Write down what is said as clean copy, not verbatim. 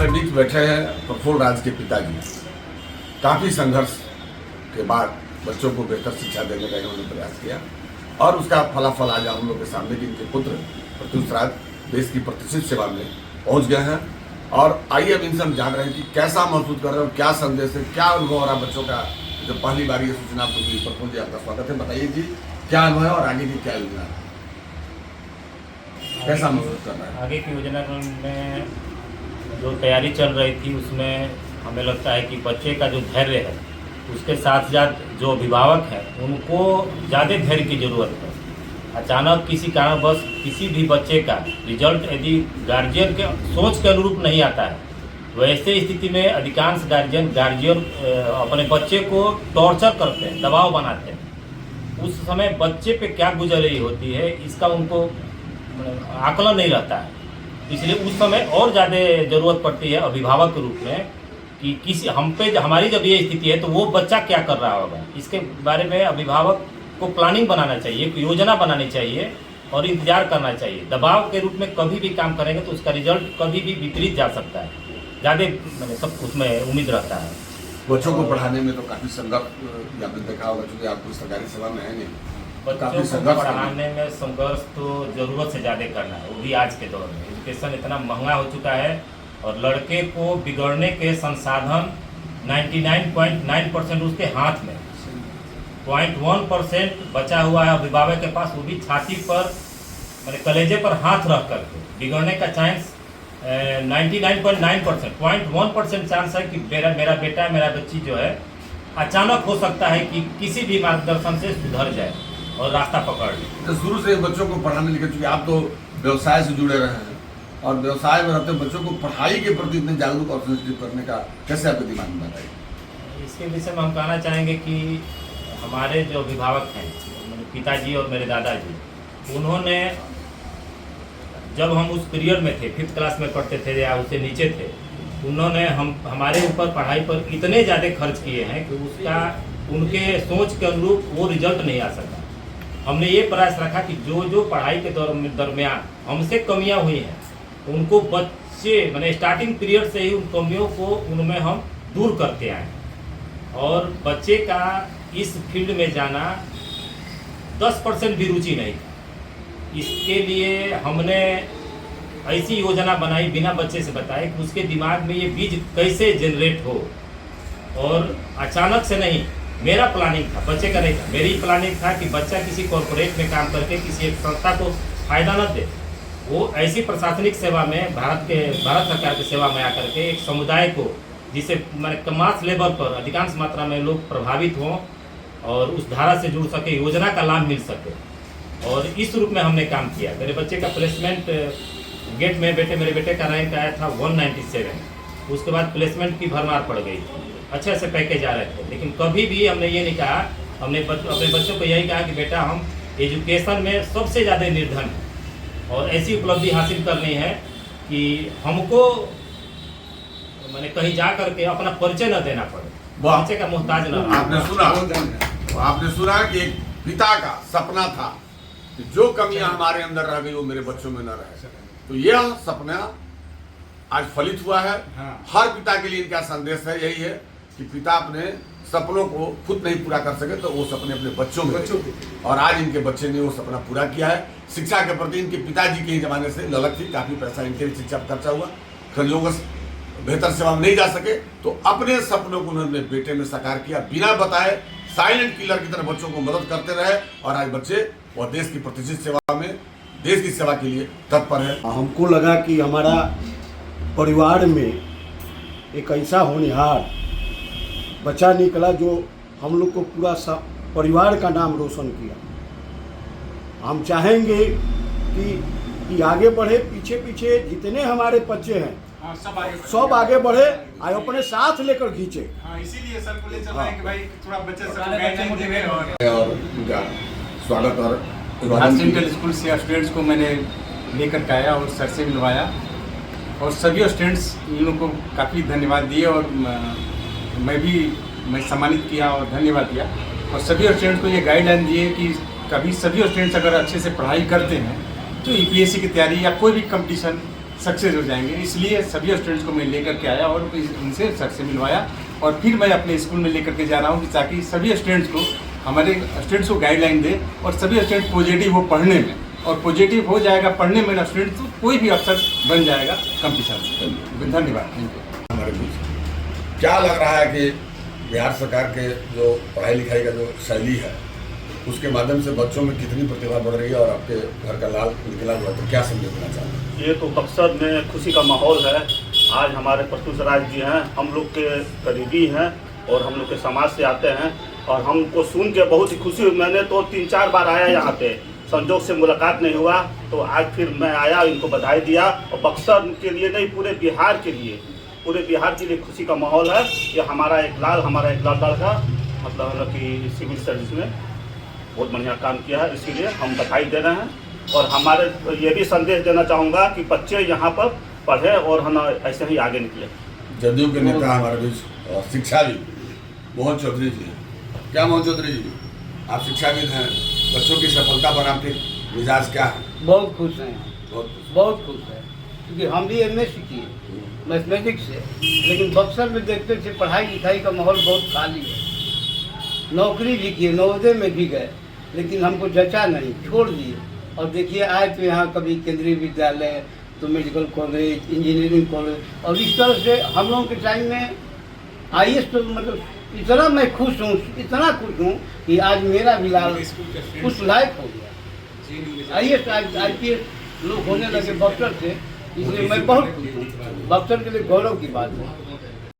हमारे बीच बैठे हैं प्रफुल्ल राज के पिताजी। काफ़ी संघर्ष के बाद बच्चों को बेहतर शिक्षा देने का इन्होंने प्रयास किया और उसका फलाफल आज हम लोग के सामने कि इनके पुत्र प्रत्युष राज देश की प्रतिष्ठित सेवा में पहुंच गए हैं। और आइए अब इनसे हम जान रहे हैं कि कैसा महसूस कर रहे हैं, क्या संदेश है, क्या अनुभव हो रहा है बच्चों का जब पहली बार ये सूचना आपको मिली। प्रफुल्ल जी, आपका स्वागत है। बताइए जी, क्या अनुभव है और आगे की क्या योजना है, कैसा महसूस कर रहा है? आगे की योजना में जो तैयारी चल रही थी उसमें हमें लगता है कि बच्चे का जो धैर्य है उसके साथ साथ जो अभिभावक हैं उनको ज़्यादा धैर्य की ज़रूरत है। अचानक किसी कारणवश किसी भी बच्चे का रिजल्ट यदि गार्जियन के सोच के अनुरूप नहीं आता है, वैसे स्थिति में अधिकांश गार्जियन अपने बच्चे को टॉर्चर करते हैं, दबाव बनाते हैं। उस समय बच्चे पे क्या गुजर रही होती है इसका उनको आकलन नहीं रहता है। इसलिए उस समय और ज़्यादा ज़रूरत पड़ती है अभिभावक के रूप में कि किसी हम पे हमारी जब ये स्थिति है तो वो बच्चा क्या कर रहा होगा, इसके बारे में अभिभावक को प्लानिंग बनाना चाहिए, योजना बनानी चाहिए और इंतजार करना चाहिए। दबाव के रूप में कभी भी काम करेंगे तो उसका रिजल्ट कभी भी विपरीत जा सकता है। ज़्यादा सब उसमें उम्मीद रहता है। बच्चों को पढ़ाने में तो काफ़ी संघर्ष आपने देखा होगा, क्योंकि आप कोई सरकारी सेवा में है नहीं। बच्चों को पढ़ाने में संघर्ष तो ज़रूरत से ज़्यादा करना है, वो भी आज के दौर में। एजुकेशन इतना महंगा हो चुका है और लड़के को बिगड़ने के संसाधन 99.9% उसके हाथ में, 0.1% बचा हुआ है अभिभावक के पास, वो भी छाती पर मैंने कलेजे पर हाथ रख करके। बिगड़ने का चांस 99.9%, 0.1% चांस है कि मेरा बेटा मेरा बच्ची जो है अचानक हो सकता है कि किसी भी मार्गदर्शन से सुधर जाए और रास्ता पकड़ ले। तो शुरू से बच्चों को पढ़ाने लिखे, चूँकि आप तो व्यवसाय से जुड़े रहे हैं और व्यवसाय में रहते बच्चों को पढ़ाई के प्रति इतने जागरूक और सेंसिटिव करने का कैसे आपके दिमाग में बताइए? इसके विषय में हम कहना चाहेंगे कि हमारे जो अभिभावक हैं, मेरे पिताजी और मेरे दादाजी, उन्होंने जब हम उस पीरियड में थे, 5th क्लास में पढ़ते थे या उससे नीचे थे, उन्होंने हमारे ऊपर पढ़ाई पर इतने ज़्यादा खर्च किए हैं कि उसका उनके सोच के अनुरूप वो रिजल्ट नहीं आ सका। हमने ये प्रयास रखा कि जो पढ़ाई के दरमियान हमसे कमियां हुई हैं उनको बच्चे मैंने स्टार्टिंग पीरियड से ही उन कमियों को उनमें हम दूर करते आए और बच्चे का इस फील्ड में जाना 10% भी रुचि नहीं था। इसके लिए हमने ऐसी योजना बनाई बिना बच्चे से बताए कि उसके दिमाग में ये बीज कैसे जनरेट हो। और अचानक से नहीं, मेरा प्लानिंग था, बच्चे का नहीं था। मेरी प्लानिंग था कि बच्चा किसी कॉर्पोरेट में काम करके किसी एक संस्था को फायदा न दे, वो ऐसी प्रशासनिक सेवा में भारत सरकार की सेवा में आकर के एक समुदाय को, जिसे मैंने मास लेवल पर अधिकांश मात्रा में लोग प्रभावित हों और उस धारा से जुड़ सके, योजना का लाभ मिल सके। और इस रूप में हमने काम किया। मेरे बच्चे का प्लेसमेंट गेट में मेरे बेटे का रैंक आया था 197। उसके बाद प्लेसमेंट की भरमार पड़ गई, अच्छे से पैकेज आ रहे थे, लेकिन कभी भी हमने ये नहीं कहा, हमने अपने बच्चों को यही कहा कि बेटा हम एजुकेशन में सबसे ज़्यादा निर्धन हैं और ऐसी उपलब्धि हासिल करनी है कि हमको मैंने कहीं जा करके अपना परिचय न देना पड़े, बच्चे का मोहताज न। आपने सुना कि एक पिता का सपना था कि जो कमियां हमारे अंदर रह गई वो मेरे बच्चों में न रहे। तो यह सपना आज फलित हुआ है। हर पिता के लिए इनका संदेश है, यही है कि पिता अपने सपनों को खुद नहीं पूरा कर सके तो वो सपने अपने बच्चों में और आज इनके बच्चे ने वो सपना पूरा किया है। शिक्षा के प्रति इनके पिताजी के जमाने से ललक थी, काफ़ी पैसा इनके शिक्षा पर खर्चा हुआ, संयोगवश बेहतर सेवा में नहीं जा सके तो अपने सपनों को उन्होंने बेटे में साकार किया, बिना बताए साइलेंट किलर की तरह बच्चों को मदद करते रहे और आज बच्चे और देश की प्रतिष्ठित सेवा में देश की सेवा के लिए तत्पर है। हमको लगा कि हमारा परिवार में एक ऐसा होनहार बच्चा निकला जो हम लोग को पूरा परिवार का नाम रोशन किया। हम चाहेंगे कि आगे बढ़े, पीछे पीछे जितने हमारे बच्चे हैं सब आगे बढ़े और अपने साथ लेकर खींचे। इसीलिए सर को ले चल रहा है कि भाई थोड़ा बच्चे सब मोटिवेट हो। और उनका स्वागत और सेंट्रल स्कूल से स्टूडेंट्स को मैंने लेकर के आया और सर से मिलवाया और सभी स्टूडेंट्स इन लोगों को काफ़ी धन्यवाद दिए और मैं सम्मानित किया और धन्यवाद दिया। और सभी स्टूडेंट्स को ये गाइडलाइन दिए कि कभी सभी स्टूडेंट्स अगर अच्छे से पढ़ाई करते हैं तो यूपीएससी की तैयारी या कोई भी कंपटीशन सक्सेस हो जाएंगे। इसलिए सभी स्टूडेंट्स को मैं लेकर के आया और इनसे सर से मिलवाया और फिर मैं अपने स्कूल में लेकर के जा रहा हूँ कि ताकि सभी स्टूडेंट्स को हमारे स्टूडेंट्स को गाइडलाइन दे और सभी स्टूडेंट पॉजिटिव हो पढ़ने में, और पॉजिटिव हो जाएगा पढ़ने में स्टूडेंट तो कोई भी अफसर बन जाएगा कंपटीशन में। धन्यवाद। हमारे बीच क्या लग रहा है कि बिहार सरकार के जो पढ़ाई लिखाई का जो शैली है उसके माध्यम से बच्चों में कितनी प्रतिभा बढ़ रही है, और आपके घर का लाल निकला हुआ तो क्या संदेश देना चाहते हैं? ये तो बक्सर में खुशी का माहौल है। आज हमारे प्रत्युष राज जी हैं, हम लोग के करीबी हैं और हम लोग के समाज से आते हैं, और हमको सुन के बहुत ही खुशी हुई। मैंने तो 3-4 बार आया यहाँ पे, संजोग से मुलाकात नहीं हुआ, तो आज फिर मैं आया, इनको बधाई दिया। और बक्सर के लिए नहीं, पूरे बिहार के लिए खुशी का माहौल है। ये हमारा एक लाल लड़का मतलब कि सिविल सर्विस में बहुत बढ़िया काम किया है, इसीलिए हम बधाई दे रहे हैं। और हमारे ये भी संदेश देना चाहूँगा कि बच्चे यहाँ पर पढ़े और हम ऐसे ही आगे निकले। जदयू के नेता हमारे बीच और शिक्षाविद मोहन चौधरी जी हैं। क्या मोहन चौधरी जी, आप शिक्षाविद हैं, बच्चों की सफलता पर आपके मिजाज क्या है? बहुत खुश हैं, बहुत खुश हैं, क्योंकि हम भी MSc किए मैथमेटिक्स से, लेकिन बक्सर में देखते थे पढ़ाई लिखाई का माहौल बहुत खाली है। नौकरी भी किए, नवोदय में भी गए, लेकिन हमको जचा नहीं, छोड़ दिए। और देखिए आए तो यहाँ कभी केंद्रीय विद्यालय, तो मेडिकल कॉलेज, इंजीनियरिंग कॉलेज, और इस तरह से हम लोगों के टाइम में IAS तो मतलब इतना मैं खुश हूँ, इतना खुश हूँ कि आज मेरा भी लाल कुछ लायक हो गया। IAS IPS लोग होने लगे बक्सर से, इसलिए मैं बहुत खुश हूँ। बक्सर के लिए गौरव की बात है।